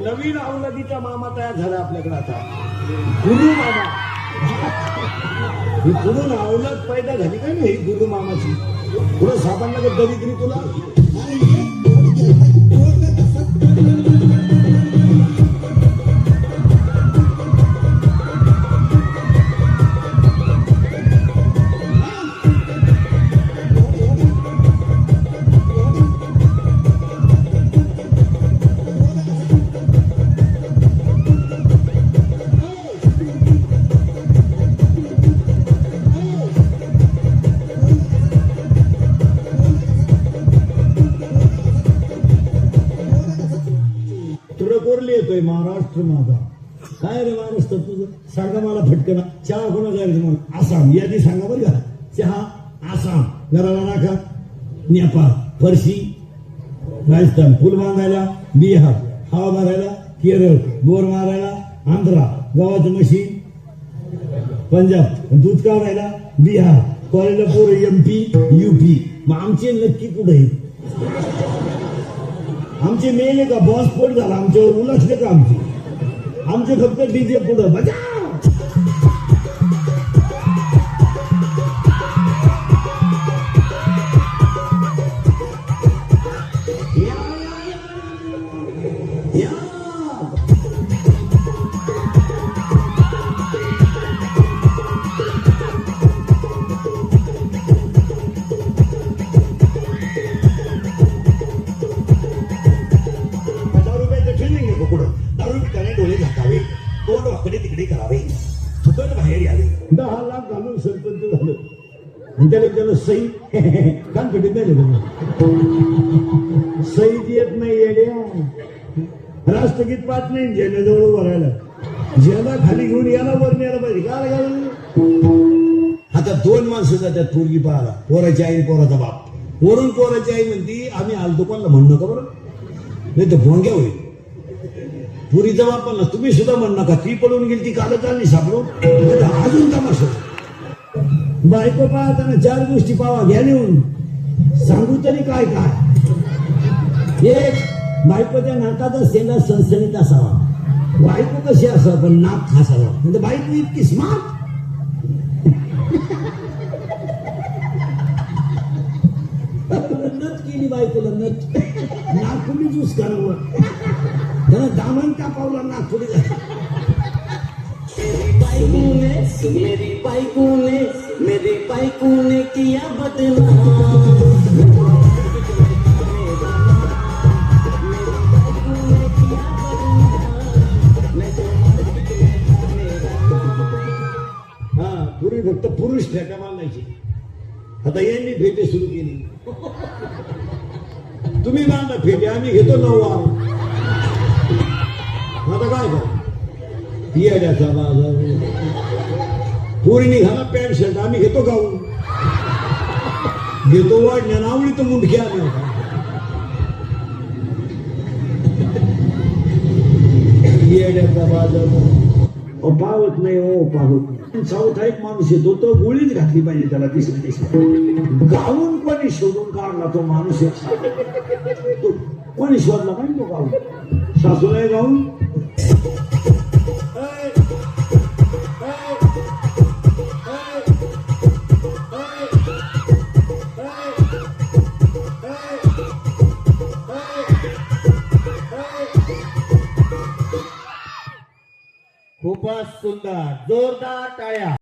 नवीन अवलादीचा मामा तयार झाला आपल्याकडे आता, गुरु मामा. ही पुढून अवलाद पैदा झाली काय नाही गुरु मामाची. पुढं साधारण दरिद्री तुला. येतोय महाराष्ट्र माझा. काय रे महाराष्ट्र तुझं? सांगा मला फटकन. चहा कोणा जायचं म्हणून? आसाम. यादी सांगा बरं का. चहा आसाम, गराला नाका नेपाळ, फरशी राजस्थान, फुल बांधायला बिहार, हवा मारायला केरळ, बोर मारायला आंध्रा, गव्हाचं मशीन पंजाब, दूध काढायला बिहार, कॉलेजला पोर MP UP. मग आमचे नक्की कुठे? आमचे मेले का? बॉम्बस्फोट झाला आमच्यावर, उलटले का आमचे फक्त डीजे पुढं बजाव. तिकडे करावे, फुकट बाहेर यावे. 10 लाख घालून सरपंच झालं आणि त्याला सही कान कटीत नाही लागलं. सही येत नाही येड्या. राष्ट्रगीत पाठ नाही ज्याच्याजवळ भरायला. ज्याला खाली घेऊन याला वर न्यायला पाहिजे. काय आता 2 माणसं जातात पोरगी पाहायला. पोराची आई, पोराचा बाप. वरून पोराची आई म्हणती आम्ही आलतो कोणाला म्हणू नका बरं, नाही तर भोंग्या होईल. पुरीचा बापाला तुम्ही सुद्धा म्हण नका. ती पळून गेली, ती कालच आली सापडून. अजून तमाशा. बायको पाहताना 4 गोष्टी पावा घ्या नेऊन. सांगू तरी काय काय. एक, बायकोच्या नाकाचा शेंडा सणसणीत असावा. बायको कशी असावं पण नाक खासावा. म्हणजे बायको इतकी स्मार्ट. नत केली बायकोला. नत नागपुरी ज्यूस करावं. त्याला दामन का पावला नागपुरी. मेरी बाइको ने किया बदनाम. हा, पूर्वी फक्त पुरुष फेटा मानायची. आता यांनी फेटे सुरू केली. तुम्ही बांधा फेटे, आम्ही घेतो 9 आता काय का येड्याचा बाजार. पोरी घाला पॅन्ट शर्ट, आम्ही घेतो गाऊन. घेतो वाढण्या नावली तर मुंडकी आली होता. येड्याचा बाजार पावत नाही हो, पावत. साऊथ एक माणूस येतो तो गोळीच घातली पाहिजे त्याला. दिसली गाऊन कोणी शोधून काढला तो माणूस. कोणी शोधला नाही तो गाऊन. सासूला गाऊन खूपच सुंदर जोरदार टाळ्या